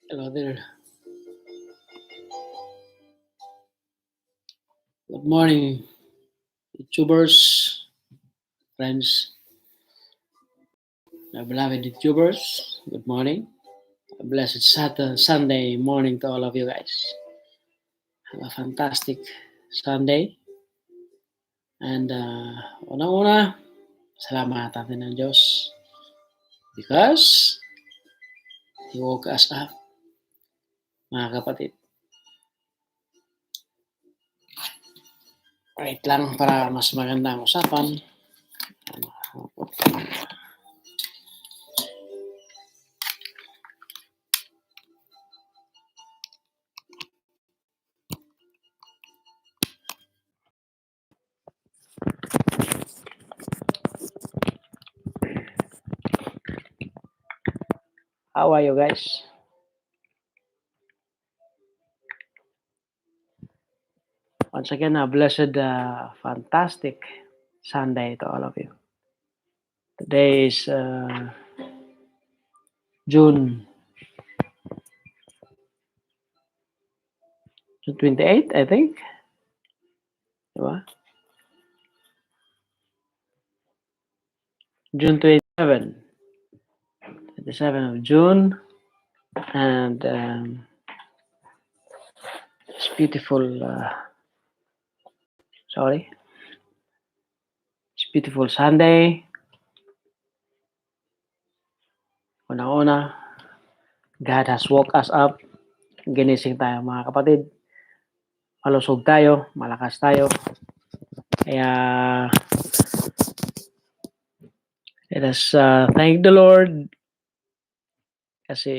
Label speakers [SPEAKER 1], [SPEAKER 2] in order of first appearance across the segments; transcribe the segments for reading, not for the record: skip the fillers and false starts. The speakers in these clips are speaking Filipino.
[SPEAKER 1] Hello there. Good morning, YouTubers, friends, my beloved YouTubers. Good morning. A blessed Sunday morning to all of you guys. Have a fantastic Sunday. And una-una, salamat natin ng Diyos because He woke us up, mga kapatid. Wait lang para mas maganda ang usapan. How are you guys? Once again, a blessed, fantastic Sunday to all of you. Today is June 28th, I think. Diba? June 27. 27 of June. And it's beautiful. It's beautiful Sunday. Una-una, God has woke us up. Ginising tayo mga kapatid. Malusog tayo, malakas tayo. Kaya let us thank the Lord kasi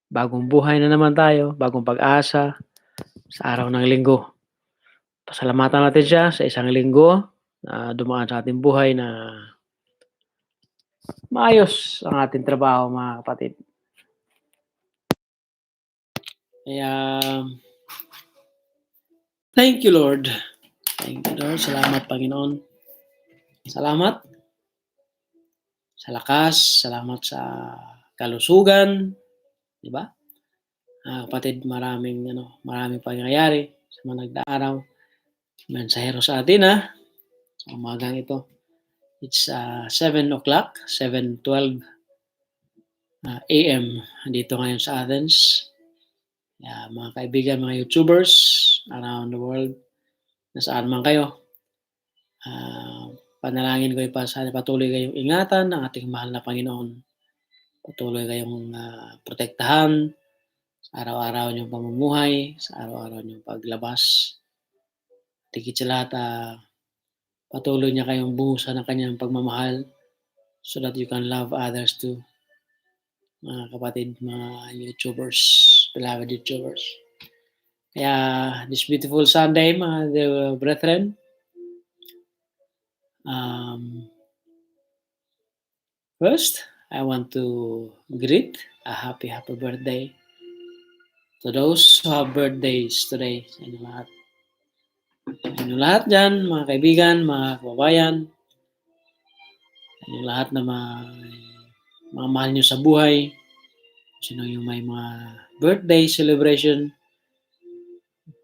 [SPEAKER 1] bagong buhay na naman tayo, bagong pag-asa sa araw ng linggo. Pasalamatan natin siya sa isang linggo na dumaan sa ating buhay na maayos ang ating trabaho mga kapatid. Kaya thank you Lord. Thank you Lord. Salamat Panginoon. Salamat sa lakas, salamat sa kalusugan, di ba? Kapatid, maraming pangyayari sa mga nagdaaraw. Mensahero sa atin sa umagang ito. It's 7 o'clock, 7:12 a.m. dito ngayon sa Athens. Mga kaibigan, mga YouTubers around the world, nasaan man kayo, panalangin ko sana patuloy kayong ingatan ng ating mahal na Panginoon. Patuloy kayong protektahan sa araw-araw niyong pamumuhay, sa araw-araw niyong paglabas. Tigit sa lahat, patuloy niya kayong buhusan ng kanyang pagmamahal so that you can love others too. Mga kapatid, mga YouTubers, beloved YouTubers. Kaya this beautiful Sunday, mga dear brethren, first, I want to greet a happy birthday to those who have birthdays today. Sa inyo lahat. Sa inyo lahat dyan, mga kaibigan, mga kababayan, sa inyo lahat na mga mahal nyo sa buhay, sino yung may mga birthday celebration,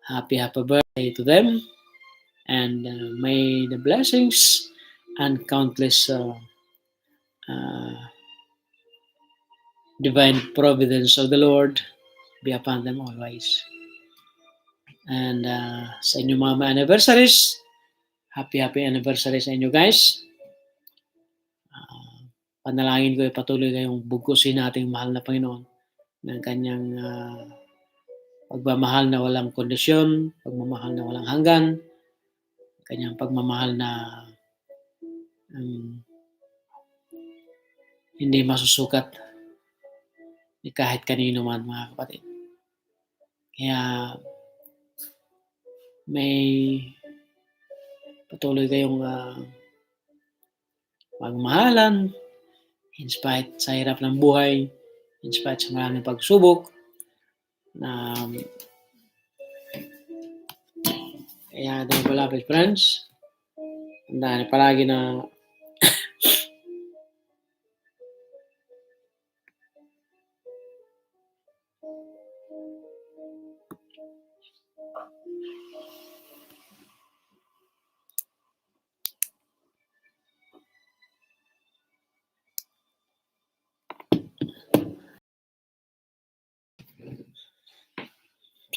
[SPEAKER 1] happy birthday to them, and may the blessings and countless divine providence of the Lord be upon them always. And sa inyo mga anniversaries, happy anniversary sa inyo guys. Panalangin ko ay patuloy kayong bugusin nating mahal na Panginoon ng kanyang pagmamahal na walang kondisyon, pagmamahal na walang hanggan, kanyang pagmamahal na hindi masusukat ni kahit kanino man mga kapatid. Kaya may patuloy kayong magmahalan in spite sa hirap ng buhay, in spite sa maraming pagsubok na kaya dear beloved friends, tandaan palagi na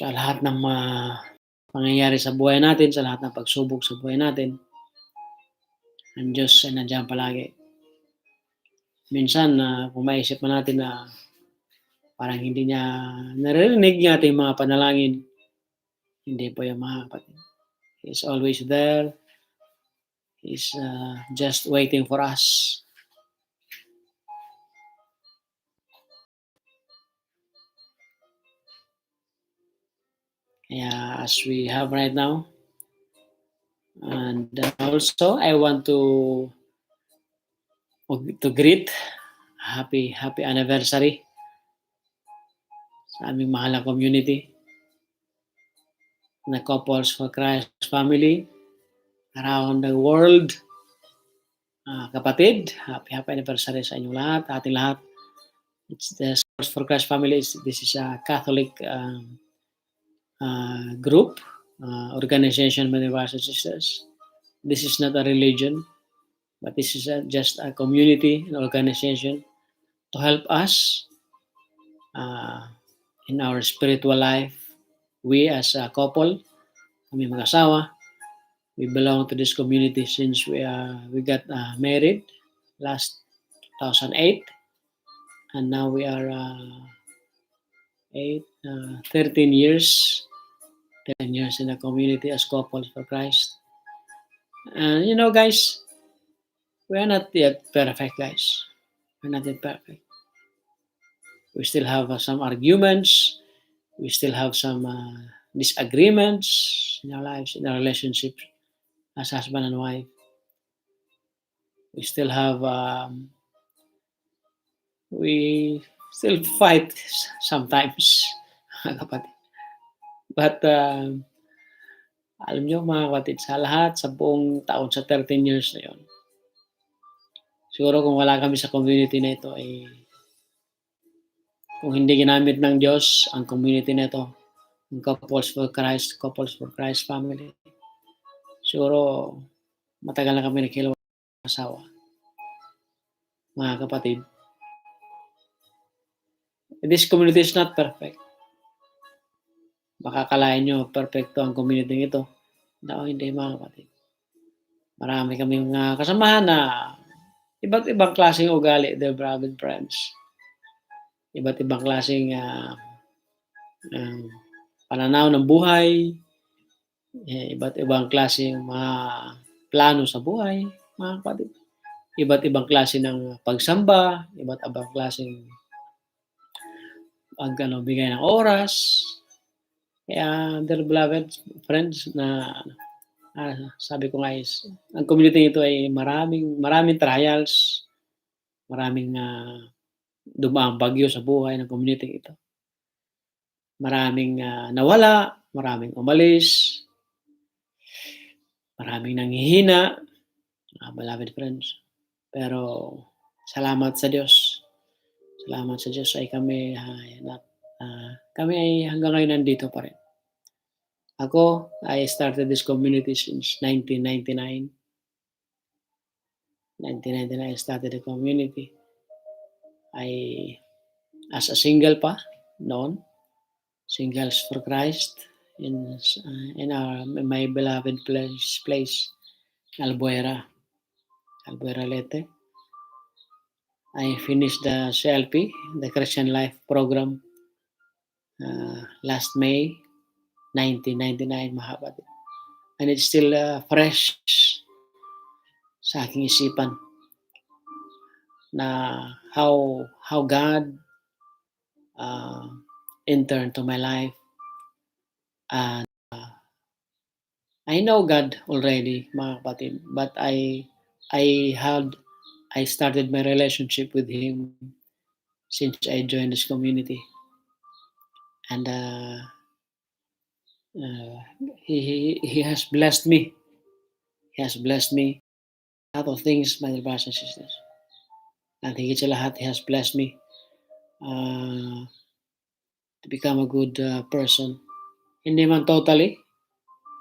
[SPEAKER 1] sa lahat ng mga pangyayari sa buhay natin, sa lahat ng pagsubok sa buhay natin, ang Diyos ay nandiyan palagi. Minsan, kung maisip man natin na parang hindi niya naririnig yung ating mga panalangin, hindi po yung mga kapatid. He's always there. He's just waiting for us. Kaya as we have right now, and also I want to greet happy anniversary sa aming mahal na community na Couples for Christ family around the world. Kapatid, happy anniversary sa inyong lahat, ating lahat. It's the Couples for Christ family. This is a Catholic group, organization, my brothers and sisters. This is not a religion, but this is just a community, an organization to help us in our spiritual life. We as a couple, kami mag-asawa, we belong to this community since we got married last 2008, and now we are 13 years in the community as Couples for Christ. And you know, guys, we are not yet perfect, guys. We're not yet perfect. We still have some arguments. We still have some disagreements in our lives, in our relationships as husband and wife. We still have, we still fight sometimes, mga kapatid. But, alam nyo mga kapatid, sa lahat, sa buong taon, sa 13 years na yun, siguro kung wala kami sa community na ito, kung hindi ginamit ng Diyos ang community na ito, ang Couples for Christ family, siguro matagal na kami naghiwalay ng asawa. Mga kapatid, this community is not perfect. Baka akalain nyo perfecto ang community ito. No, hindi mga kapatid. Marami kaming kasamahan na iba't ibang klaseng ugali, dear beloved friends. Iba't ibang klaseng pananaw ng buhay, iba't ibang klaseng mga plano sa buhay, mga kapatid. Iba't ibang klase ng pagsamba, iba't ibang klaseng bigay ng oras. Kaya, dear beloved friends, na sabi ko nga is, ang community ito ay maraming trials, maraming dumaang bagyo sa buhay ng community ito. Maraming nawala, maraming umalis, maraming nanghihina, beloved friends. Pero salamat sa Diyos. Salamat sa Diyos ay kami ay hanggang ngayon nandito pa rin. Ako, I started this community since 1999. 1999, I started the community. As a single pa noon, Singles for Christ in my beloved place, Albuera, Leyte. I finished the CLP, the Christian Life Program, last May 1999, mga kapatid. And it's still fresh sa aking isipan na how God entered into my life. And I know God already, mga kapatid, but I started my relationship with Him since I joined this community. And He has blessed me. He has blessed me a lot of things, my brothers and sisters. And higit sa lahat, He has blessed me to become a good person. Hindi man totally,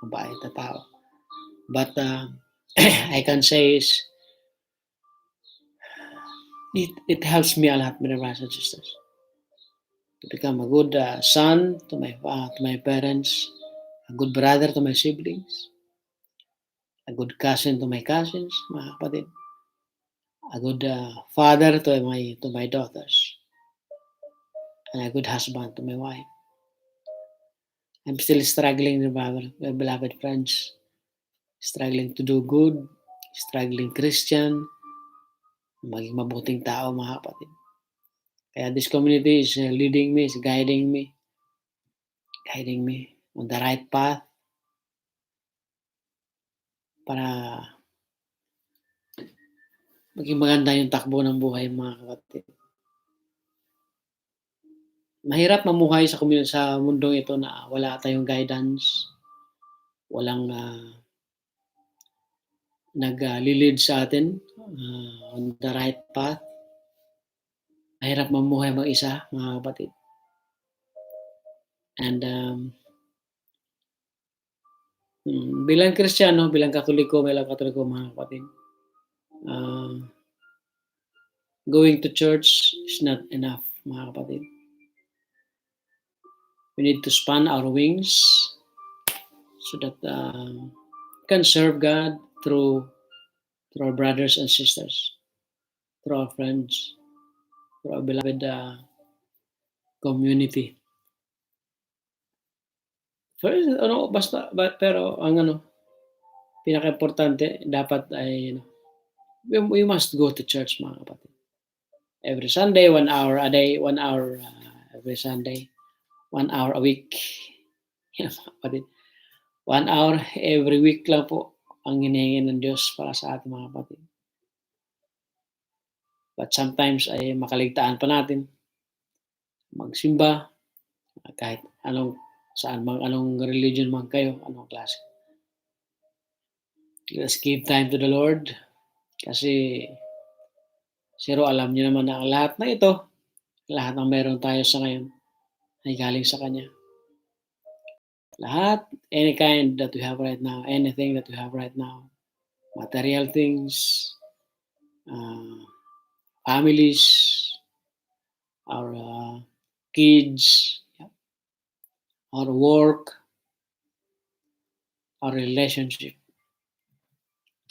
[SPEAKER 1] mabait na tao. But I can say is, it helps me a lot, my brothers and sisters. to become a good son to my parents, a good brother to my siblings, a good cousin to my cousins, mga kapatid, a good father to my daughters, and a good husband to my wife. I'm still struggling, my beloved friends, struggling to do good, struggling Christian, maging mabuting tao, mga kapatid. Kaya this community is leading me, is guiding me on the right path para maging maganda yung takbo ng buhay, mga kapatid. Mahirap mamuhay sa mundong ito na wala tayong guidance, walang nag-lilid sa atin on the right path. Mahirap mamuhay mag-isa, mga kapatid. And bilang Kristiyano, bilang Katoliko, mga kapatid, going to church is not enough, mga kapatid. We need to span our wings so that we can serve God through our brothers and sisters, through our friends, through our beloved community. First, pero ang pinaka-importante dapat ay we must go to church, mga kapatid. Every Sunday, 1 hour a day, 1 hour every Sunday, 1 hour a week. Yan, mga kapatid. 1 hour every week lang po ang hinihingi ng Diyos para sa ating mga kapatid. But sometimes ay makaligtaan pa natin magsimba kahit anong religion man kayo, anong klase. Let's give time to the Lord kasi alam niyo naman na lahat ng ito, lahat ng meron tayo sa ngayon ay galing sa Kanya. Lahat, any kind that we have right now, anything that we have right now, material things, families, our kids, our work, our relationship.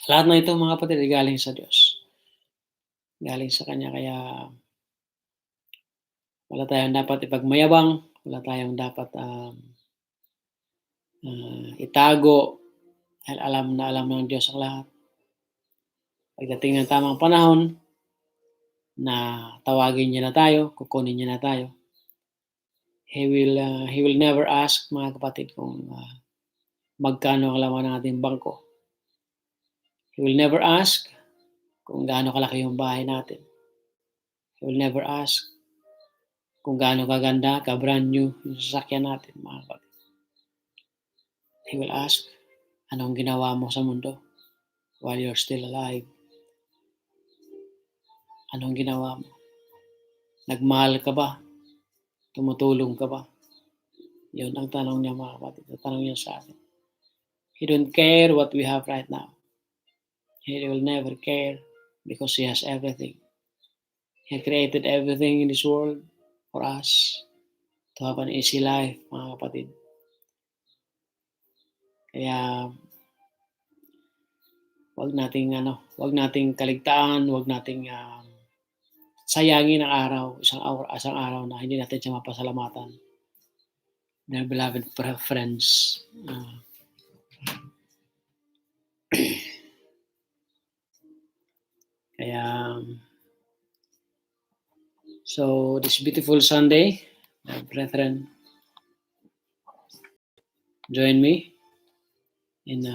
[SPEAKER 1] Lahat na ito, mga kapatid, ay galing sa Diyos. Galing sa Kanya, kaya wala tayong dapat ipagmayabang, wala tayong dapat itago, dahil alam ng Diyos ang lahat. Pagdating ng tamang panahon na tawagin niya na tayo, kukunin niya na tayo, He will never ask, mga kapatid, kung magkano ang laman ng ating bangko. He will never ask kung gaano kalaki yung bahay natin. He will never ask kung gaano kaganda, ka-brand new yung sasakyan natin, mga kapatid. He will ask, anong ginawa mo sa mundo while you're still alive? Anong ginawa mo? Nagmahal ka ba? Tumutulong ka ba? Yun ang tanong niya, mga kapatid. Ang tanong niya sa atin. He don't care what we have right now. He will never care because He has everything. He created everything in this world for us to have an easy life, mga kapatid. Kaya wag nating kaligtaan, wag nating sayangin ang araw, isang araw na hindi natin siya mapasalamatan. Dear beloved friends, kaya so this beautiful Sunday, brethren, join me in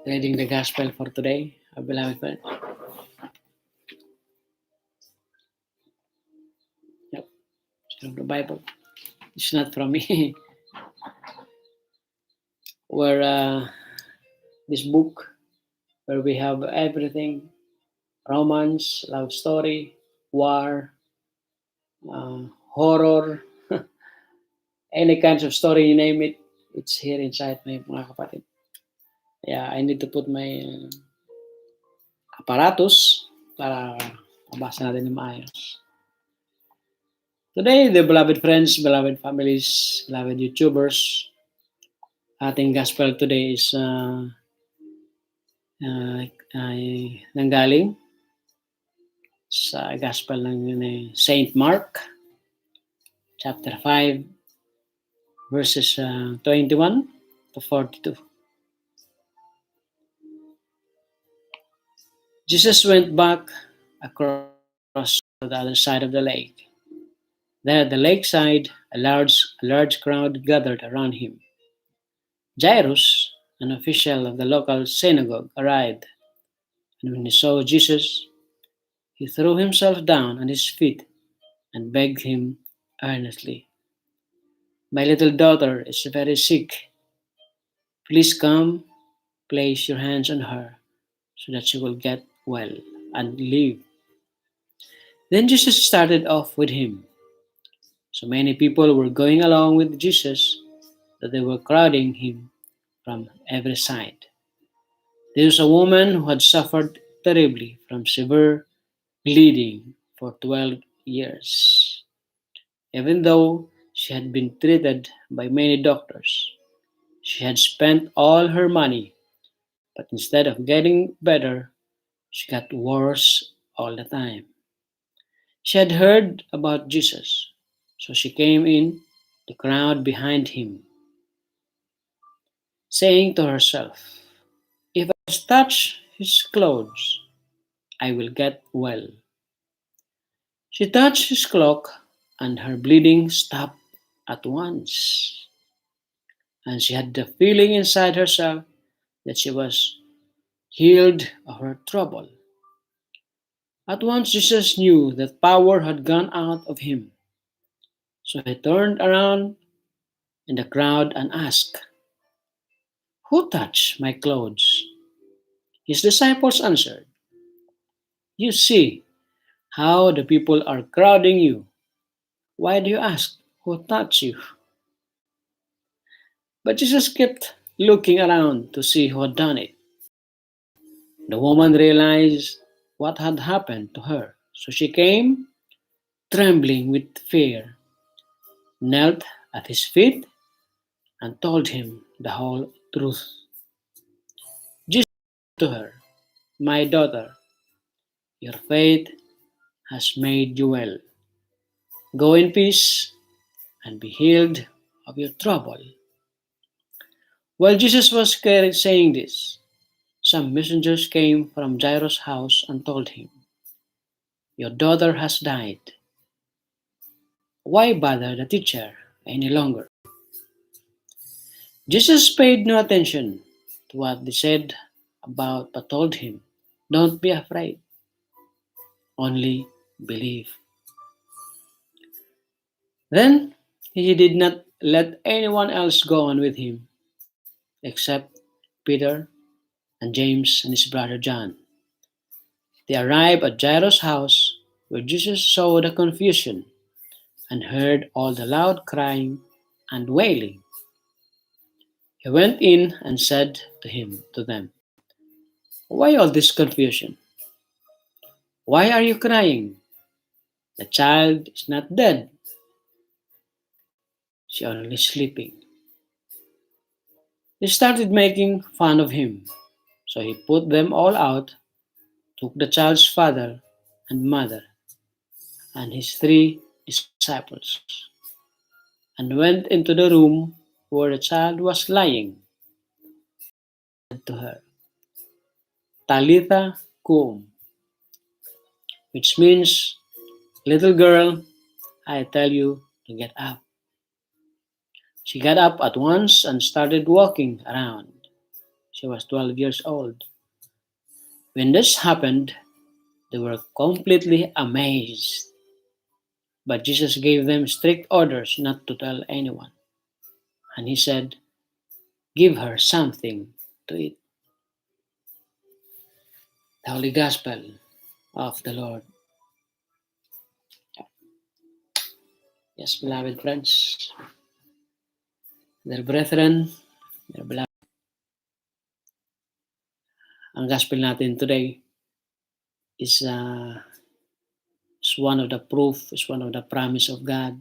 [SPEAKER 1] reading the gospel for today, our beloved friend. Yep, it's from the Bible. It's not from me. Where this book, where we have everything, romance, love story, war, horror, any kinds of story, you name it, it's here inside my mga kapatid. Yeah, I need to put my apparatus para mabasa natin ng maayos. Today, the beloved friends, beloved families, beloved YouTubers, ating gospel today is nanggaling sa gospel ng Saint Mark, chapter 5, verses 21 to 42. Jesus went back across to the other side of the lake. There at the lakeside, a large crowd gathered around him. Jairus, an official of the local synagogue, arrived, and when he saw Jesus, he threw himself down at his feet and begged him earnestly, "My little daughter is very sick. Please come, place your hands on her so that she will get well and live." Then Jesus started off with him. So many people were going along with Jesus that they were crowding him from every side. There was a woman who had suffered terribly from severe bleeding for 12 years. Even though she had been treated by many doctors, she had spent all her money, but instead of getting better, she got worse all the time. She had heard about Jesus, so she came in the crowd behind him, saying to herself, "If I just touch his clothes, I will get well." She touched his cloak, and her bleeding stopped at once, and she had the feeling inside herself that she was healed of her trouble. At once Jesus knew that power had gone out of him, so he turned around in the crowd and asked, "Who touched my clothes?" His disciples answered, "You see how the people are crowding you. Why do you ask who touched you?" But Jesus kept looking around to see who had done it. The woman realized what had happened to her, so she came, trembling with fear, knelt at his feet, and told him the whole truth. Jesus said to her, "My daughter, your faith has made you well. Go in peace and be healed of your trouble." While Jesus was saying this, some messengers came from Jairus' house and told him, "Your daughter has died. Why bother the teacher any longer?" Jesus paid no attention to what they said but told him, "Don't be afraid, only believe." Then he did not let anyone else go on with him except Peter and James and his brother John. They arrived at Jairus' house, where Jesus saw the confusion and heard all the loud crying and wailing. He went in and said to them, "Why all this confusion? Why are you crying? The child is not dead. She only sleeping." They started making fun of him, so he put them all out, took the child's father and mother and his 3 disciples, and went into the room where the child was lying. He said to her, "Talitha cum," which means, "Little girl, I tell you to get up." She got up at once and started walking around. She was 12 years old. When this happened, they were completely amazed. But Jesus gave them strict orders not to tell anyone. And he said, "Give her something to eat." The Holy Gospel of the Lord. Yes, beloved friends, dear brethren, dear beloved, ang gospel natin today is one of the proof, is one of the promise of God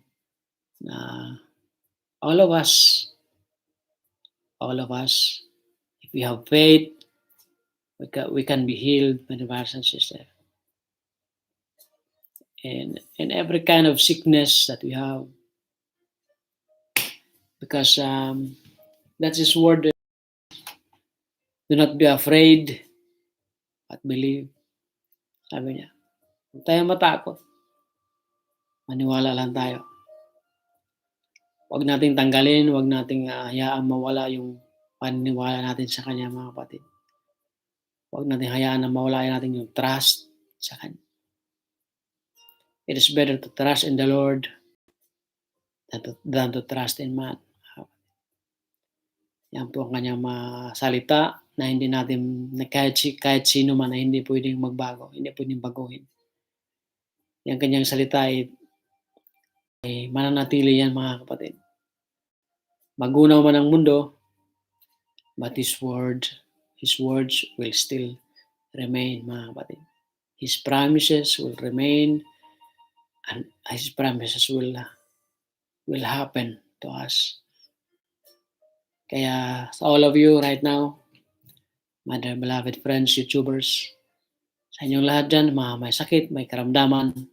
[SPEAKER 1] na all of us, if we have faith, we can be healed, my brothers and sisters. And every kind of sickness that we have, because that's His word. Do not be afraid, but believe. Sabi niya, huwag tayo matakot. Maniwala lang tayo. Huwag nating tanggalin, huwag nating hayaang mawala yung paniniwala natin sa Kanya, mga kapatid. Huwag nating hayaan na mawala natin yung trust sa Kanya. It is better to trust in the Lord than to trust in man. Yan po ang Kanyang salita na hindi natin, na kahit sino man na hindi pwedeng magbago, hindi pwedeng baguhin. Yung Kanyang salita ay mananatili yan, mga kapatid. Magunaw man ang mundo, but His words will still remain, mga kapatid. His promises will remain, and His promises will happen to us. Kaya sa all of you right now, my dear beloved friends, YouTubers, sa inyong lahat dyan, mga may sakit, may karamdaman,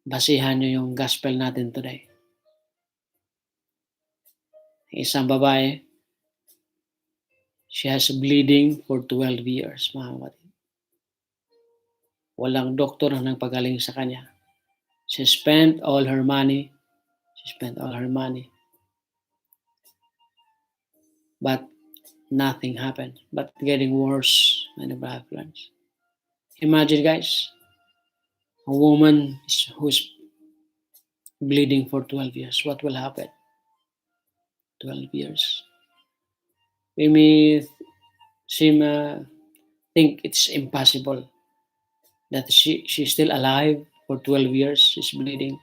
[SPEAKER 1] basihan nyo yung gospel natin today. Isang babae, she has bleeding for 12 years, mga kapatid. Walang doktor na nagpagaling sa kanya. She spent all her money. But nothing happened. But getting worse, my beloved friends. Imagine, guys, a woman who's bleeding for 12 years. What will happen? 12 years. We may think it's impossible that she's still alive for 12 years. She's bleeding.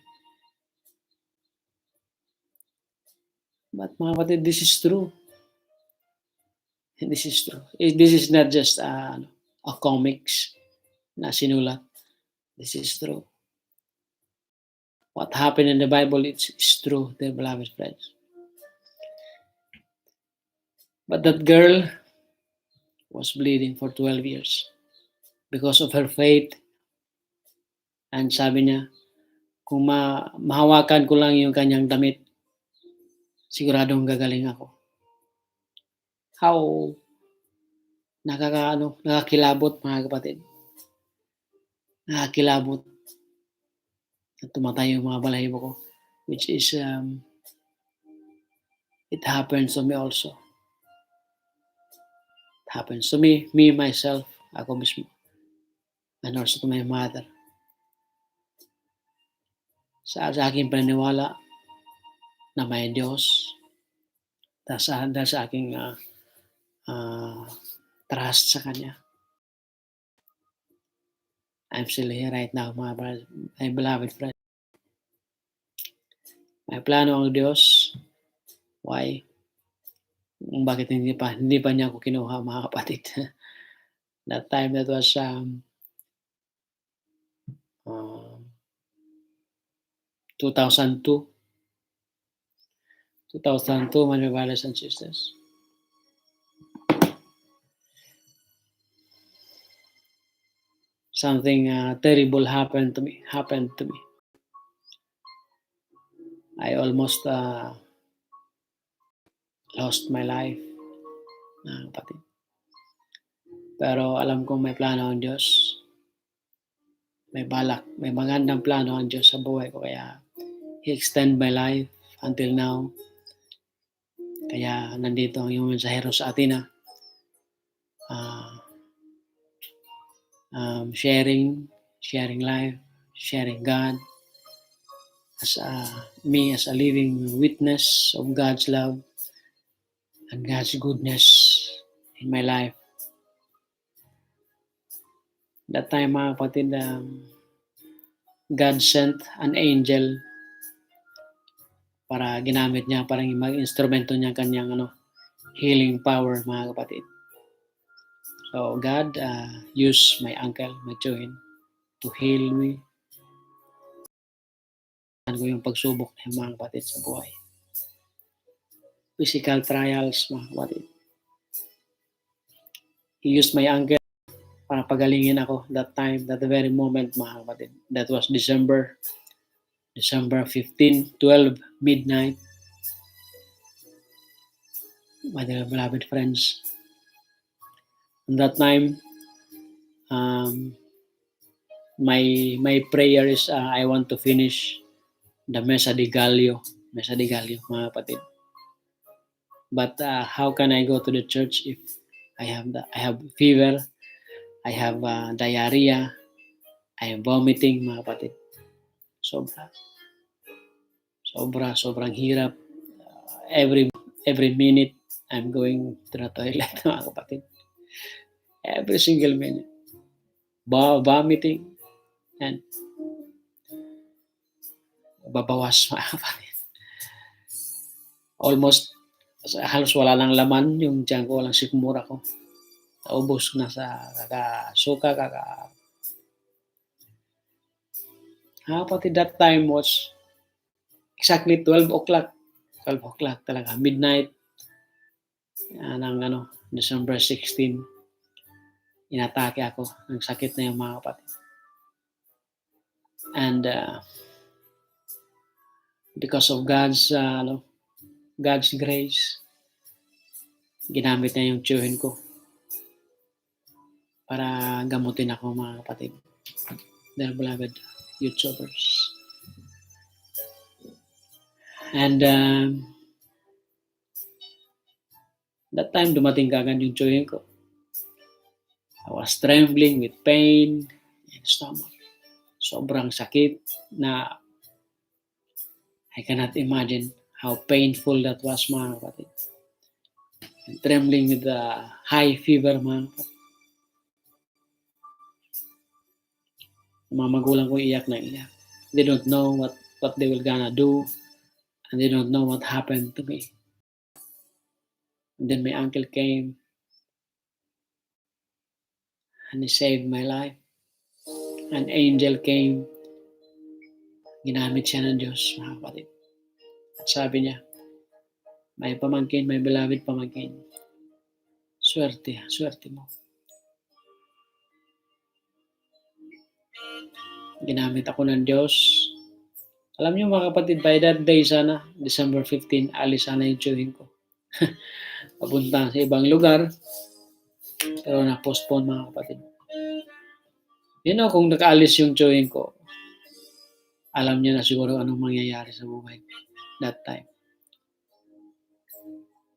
[SPEAKER 1] But mga kapatid, this is true. This is true. This is not just a comics na sinulat. This is true. What happened in the Bible is true, dear beloved friends. But that girl was bleeding for 12 years because of her faith. And sabi niya, kung mahawakan ko lang yung kanyang damit, siguradong gagaling ako. How nakakilabot, mga kapatid. Nakakilabot. At tumatay yung mga balahibo ko. Which is, it happens to me also. It happens to me, myself, ako mismo. And also to my mother. Sa aking paniniwala na may Diyos, dahil sa aking trust sa Kanya. I'm still here right now, my beloved friend. May plano ang Diyos. Why? Bakit hindi pa niya ako kinuha, mga kapatid? That time, that was 2002. 2002, my brothers and sisters. Something terrible happened to me. I almost lost my life, mga kapatid. Pero alam kong may plano ang Diyos. May balak, may magandang plano ang Diyos sa buhay ko. Kaya He extend my life until now. Kaya nandito ang yung mensahero sa atin na sharing life, sharing God, as me as a living witness of God's love and God's goodness in my life. That time, mga kapatid, God sent an angel para ginamit niya, parang mag-instrumento niya kanyang healing power, mga kapatid. So God used my uncle, my Chuhin, to heal me. Ano ko yung pagsubok ng mga kapatid sa buhay. Physical trials, mga kapatid. He used my uncle para pagalingin ako that time, that very moment, mga kapatid. That was December 15, 12, midnight. My dear beloved friends. And that time, my prayer is I want to finish the Mesa de Gallo, mga kapatid. But how can I go to the church if I have fever, I have diarrhea, I am vomiting, mga kapatid. Sobrang hirap. Every minute I'm going to the toilet, mga kapatid. Every single minute. Vomiting and babawas, mga kapatid. Almost halos wala lang laman yung tiyan ko, walang sikmura ko. Naubos na sa kakasuka, kapatid, that time was exactly 12 o'clock. 12 o'clock talaga, midnight ng December 16. Inatake ako. Ang sakit na yung mga kapatid. And because of God's grace, ginamit niya yung tiyuhin ko para gamutin ako, mga kapatid. Dear beloved YouTubers. And that time, dumating kagad yung tiyuhin ko. I was trembling with pain and stomach. Sobrang sakit na I cannot imagine how painful that was, mga kapatid. And trembling with the high fever, mga kapatid. Mga magulang ko iyak na iyak. They don't know what they will gonna do, and they don't know what happened to me. And then my uncle came and he saved my life. An angel came. Ginamit siya ng Diyos, mga kapatid. At sabi niya, may pamangkin, may beloved pamangkin. Swerte mo. Ginamit ako ng Diyos. Alam niyo, mga kapatid, by that day sana, December 15, alis sana yung tiyuhin ko. Papunta sa ibang lugar. Pero na-postpone, mga kapatid. Kung nakaalis yung tiyuhin ko, alam niya na siguro anong mangyayari sa buhay that time.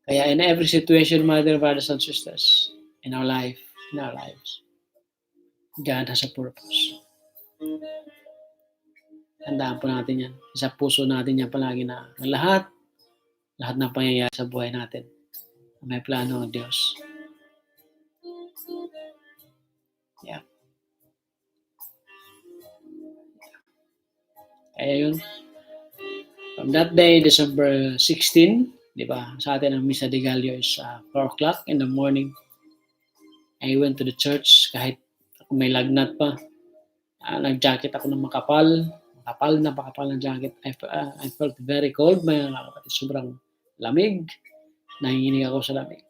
[SPEAKER 1] Kaya in every situation, my dear brothers and sisters, in our lives, God has a purpose. Tandaan po natin yan. Sa puso natin yan palagi na lahat ng pangyayari sa buhay natin, may plano ng Diyos. Yeah. Kaya yun, from that day, December 16, di ba, sa atin ang Misa de Gallo is 4 o'clock in the morning. I went to the church kahit may lagnat pa. Nag-jacket ako ng makapal na jacket. I felt very cold, mga kapatid. Sobrang lamig. Nanginginig ako sa lamig.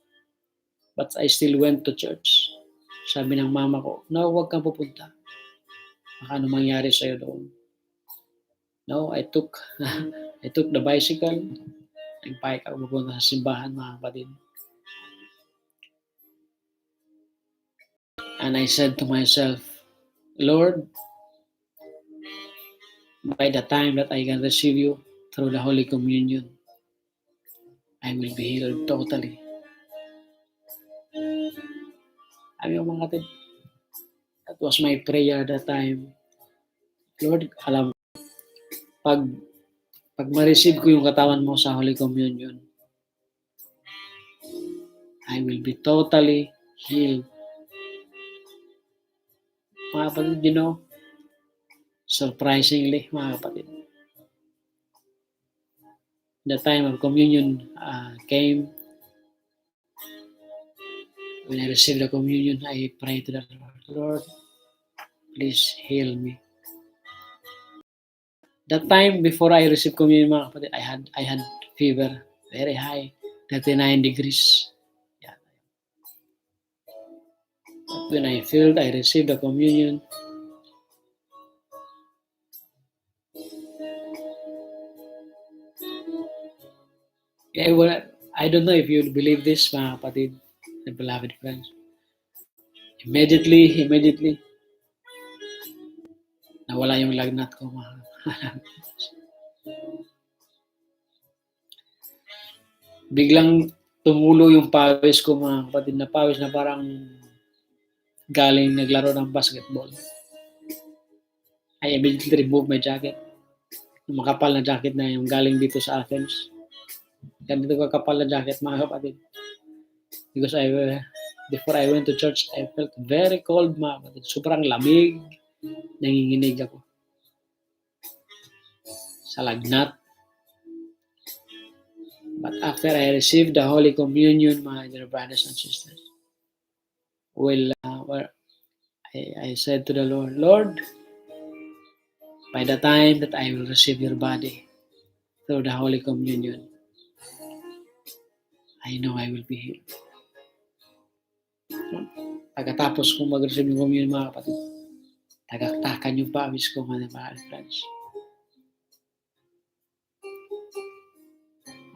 [SPEAKER 1] But I still went to church. Sabi ng mama ko, no, huwag kang pupunta. Baka ano mangyari sa'yo doon. No, I took the bicycle. Nag-bike ako pupunta sa simbahan, mga kapatid. And I said to myself, Lord, by the time that I can receive you through the Holy Communion, I will be healed totally. Mga kapatid, that was my prayer that time. Lord, alam, pag ma-receive ko yung katawan mo sa Holy Communion, I will be totally healed. Mga kapatid, surprisingly, mga kapatid, the time of communion came, When I received the communion, I prayed to the Lord, Lord, please heal me. That time before I received communion, mga kapatid, I had fever, very high, 39 degrees. Yeah. But when I received the communion, I don't know if you believe this, mga kapatid, the beloved friends. Immediately, nawala yung lagnat ko, mga biglang tumulo yung pawis ko, mga kapatid, na pawis na parang galing naglaro ng basketball. I immediately removed my jacket. Yung makapal na jacket na yung galing dito sa Athens. Ganito kakapal na jacket, mga kapatid. Because before I went to church, I felt very cold, mga kapatid. Sobrang lamig. Nanginginig ako sa lagnat. But after I received the Holy Communion, my dear brothers and sisters, I said to the Lord, Lord, by the time that I will receive your body through the Holy Communion, I know I will be healed. Pagkatapos kong mag-receive ng communion, mga kapatid, tagaktakan yung pawis ko, mga friends.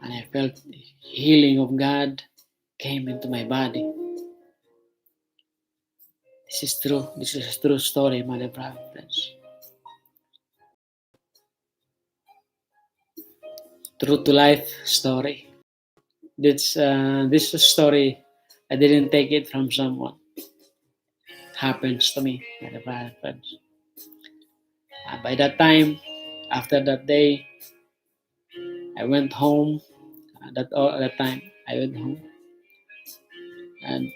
[SPEAKER 1] And I felt the healing of God came into my body. This is true. This is a true story, my dear friends. True to life story. This story, I didn't take it from someone. It happens to me, my dear friends. By that time, after that day, I went home. That time, I went home. And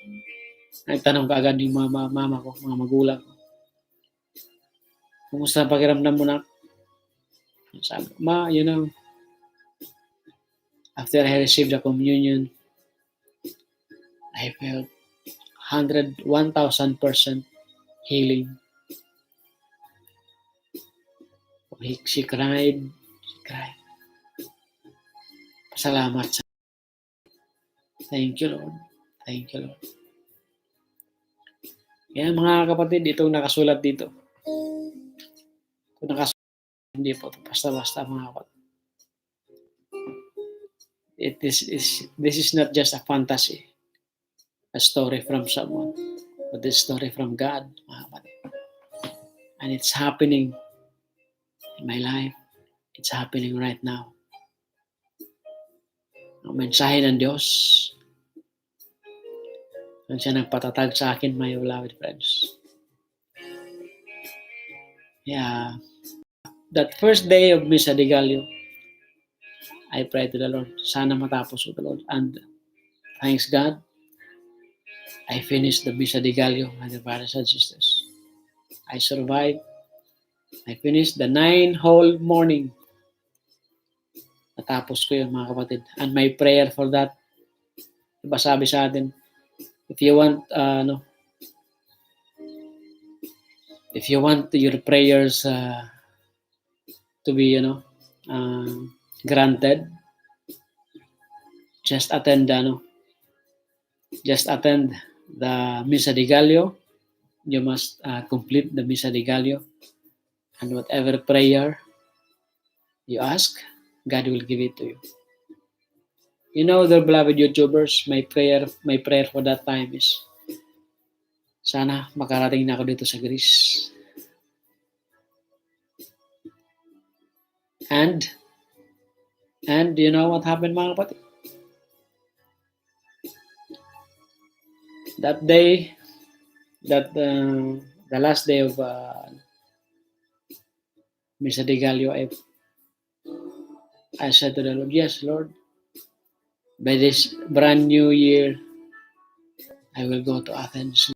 [SPEAKER 1] nagtanong ka agad yung mama ko, mga magulang ko. Kumusta ang pakiramdam mo na? Sabi ko, Ma, after I received the communion, I felt 1,000% healing. She cried. Pasalamat sa Thank you, Lord. Thank you, Lord. Yan, mga kapatid, itong nakasulat dito. Kung nakasulat, hindi po basta-basta, mga kapatid. This is not just a fantasy, a story from someone, but a story from God, mga kapatid. And it's happening in my life. It's happening right now. Ang mensahe ng Diyos, ang siya nagpatatag sa akin, my beloved friends. Yeah. That first day of Misa de Gallo, I prayed to the Lord, sana matapos ko the Lord. And thanks God, I finished the Misa de Gallo, my dear brothers and sisters. I survived. I finished the 9 whole morning. Natapos ko yun, mga kapatid. And my prayer for that, diba sabi sa atin, if you want your prayers to be, granted, just attend the Misa de Gallo. You must complete the Misa de Gallo, and whatever prayer you ask, God will give it to you. The beloved YouTubers, my prayer for that time is, sana makarating na ako dito sa Greece. And you know what happened, mga kapatid? That day, the last day of Misa de Gallo, I said to the Lord, yes, Lord, by this brand new year, I will go to Athens.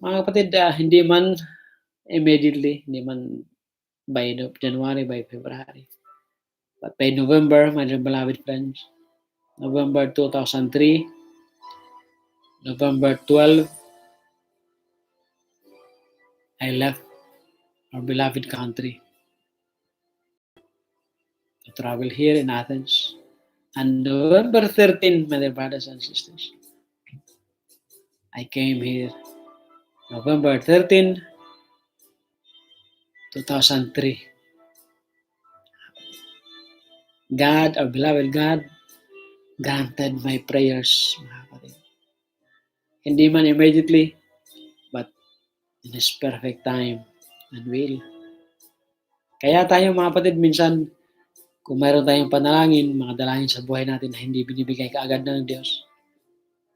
[SPEAKER 1] Mga kapatid, hindi man immediately, hindi man by January, by February. But by November, my beloved friends, November 2003, November 12, I left our beloved country to travel here in Athens. And November 13, my dear brothers and sisters, I came here November 13, 2003. God, our beloved God, granted my prayers, mga kapatid. Hindi man immediately, but in His perfect time and will. Kaya tayo mga kapatid, minsan, kung mayroon tayong panalangin, mga dalangin sa buhay natin na hindi binibigay kaagad ng Diyos,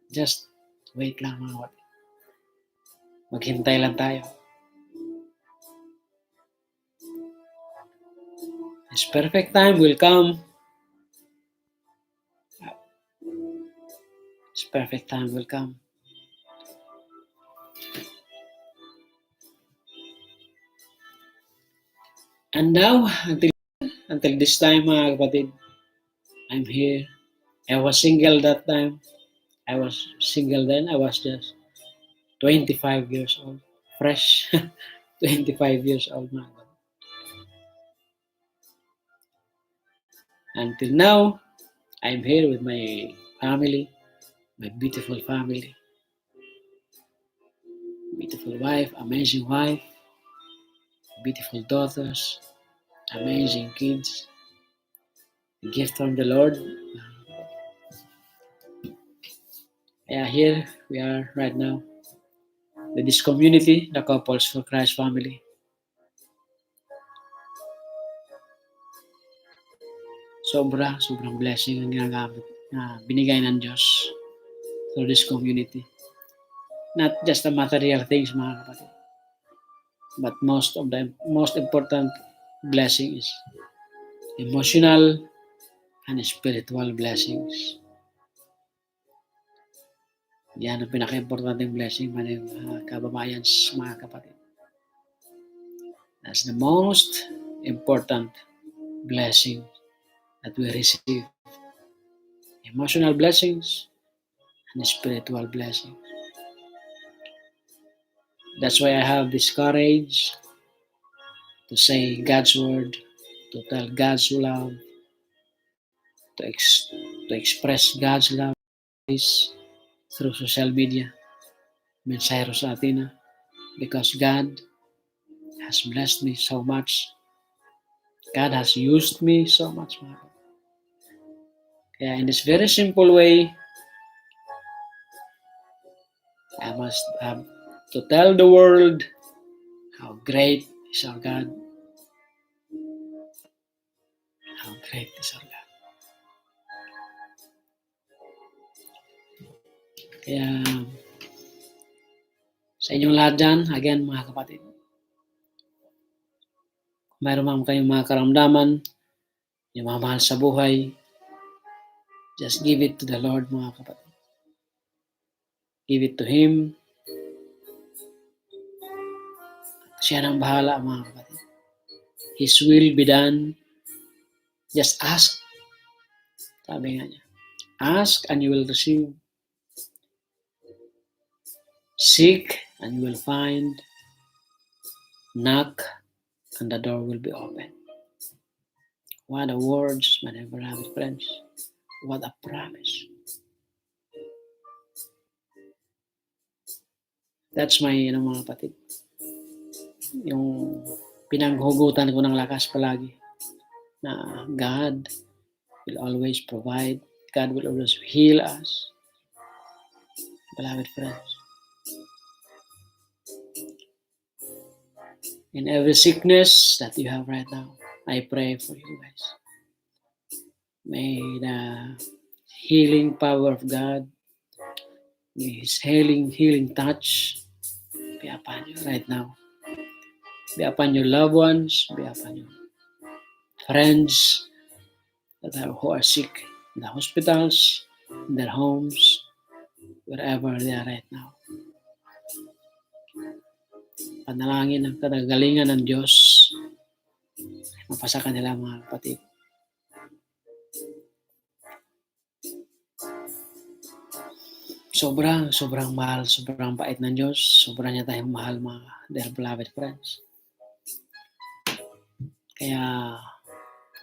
[SPEAKER 1] just wait lang mga kapatid. Maghintay lang tayo. His perfect time will come. His perfect time will come. And now, until this time, mga kapatid, I'm here. I was single that time. I was single then. I was just 25 years old. Fresh. 25 years old, mga kapatid. Until now, I'm here with my family, my beautiful family. Beautiful wife, amazing wife, beautiful daughters, amazing kids. A gift from the Lord. Yeah, here we are right now with this community, the Couples for Christ family. Sobrang blessing ang ginagamit na binigay ng Diyos through this community. Not just the material things, mga kapatid, but most important blessing is emotional and spiritual blessings. Yan ang pinaka-importanteng blessing, mga kababayan, mga kapatid. That's the most important blessing that we receive. Emotional blessings and spiritual blessings. That's why I have this courage to say God's word, to tell God's love, to express God's love through social media, Mensahero sa Atina, because God has blessed me so much. God has used me so much. Kaya in this very simple way, I must have to tell the world how great is our God. How great is our God. Kaya sa inyong lahat dyan, again mga kapatid, kung mayroon man kayong mga karamdaman, yung mga mahal sa buhay, just give it to the Lord, mga kapatid. Give it to Him. Siya nang bahala, mga kapatid. His will be done. Just ask. Sabi nga niya, ask and you will receive. Seek and you will find. Knock and the door will be open. What a words, my beloved friends. What a promise. That's my, mga kapatid. Yung pinanghugutan ko ng lakas palagi na God will always provide. God will always heal us. Beloved friends. In every sickness that you have right now, I pray for you guys. May the healing power of God, may His healing touch be upon you right now. Be upon your loved ones, be upon your friends who are sick in the hospitals, in their homes, wherever they are right now. Panalangin ang katagalingan ng Diyos mapasa kanila, mga kapatid. sobrang mahal, sobrang bait ng Diyos, sobrang niya tayong mahal mga dear beloved friends. Kaya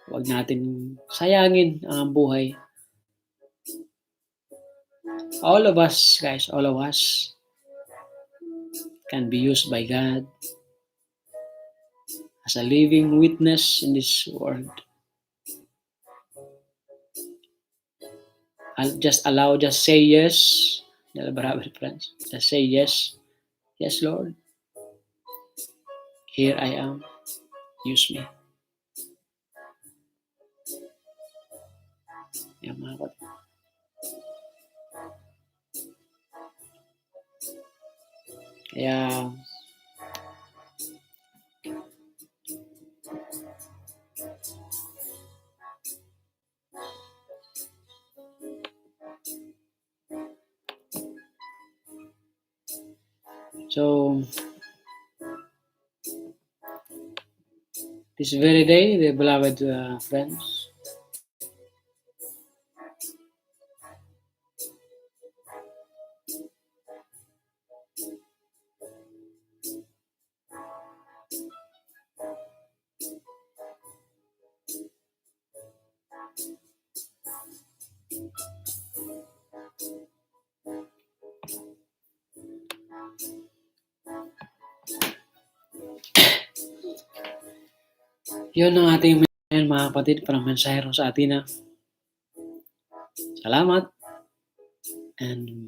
[SPEAKER 1] huwag natin sayangin ang buhay. All of us, guys, all of us can be used by God as a living witness in this world. I'll just say yes, dear beloved friends. Just say yes. Yes, Lord. Here I am. Use me. Yan mga kapatid. Kaya so this very day, the beloved friends, yun ang ating mga kapatid, parang mensahero sa atin na salamat and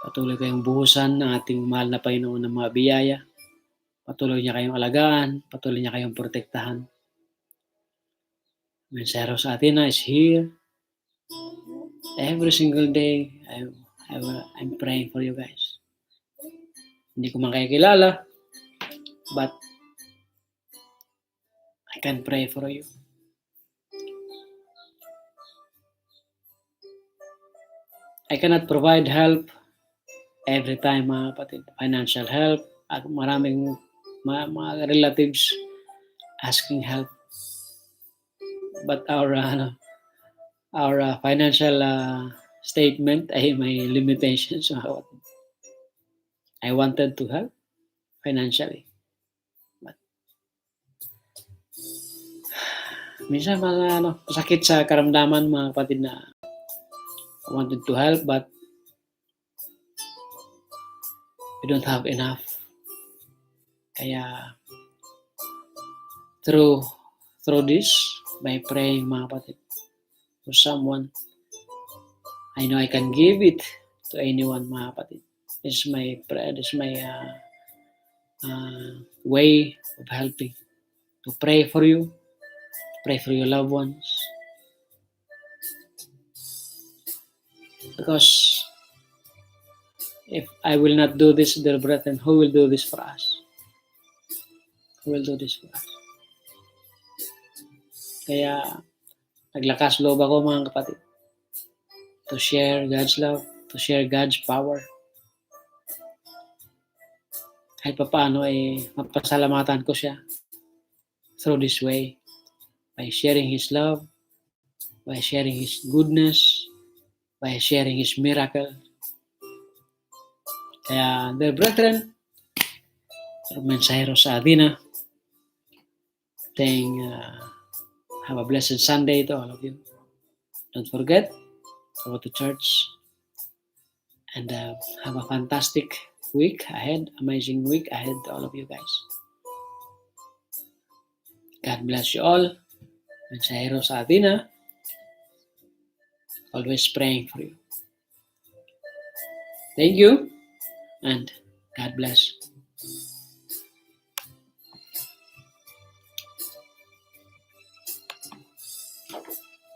[SPEAKER 1] patuloy kayong buhusan ng ating mahal na Panginoon ng mga biyaya. Patuloy niya kayong alagaan, patuloy niya kayong protektahan. Mensahero sa atin na is here. Every single day, I'm praying for you guys. Hindi ko man kayo kilala, but I can pray for you. I cannot provide help every time, mga kapatid. Financial help. At maraming mga relatives asking help. But our financial statement ay may limitations, mga kapatid. I wanted to help financially. But minsan masakit sa karamdaman, mga kapatid, na I wanted to help but we don't have enough. Kaya through this, by praying, mga kapatid, to someone, I know I can give it to anyone, mga kapatid. This is my prayer, this is my way of helping. To pray for you, pray for your loved ones. Because if I will not do this, dear brethren, who will do this for us? Who will do this for us? Kaya naglakas loob ako, mga kapatid, to share God's love, to share God's power. Kahit pa paano ay mapasalamatan ko siya through this way, by sharing His love, by sharing His goodness, by sharing His miracle. Kaya, dear brethren, mensahero sa atin na, saying, have a blessed Sunday to all of you. Don't forget to go to church and have a fantastic week ahead, amazing week ahead to all of you guys. God bless you all. Mensahero sa atin na, always praying for you. Thank you and God bless.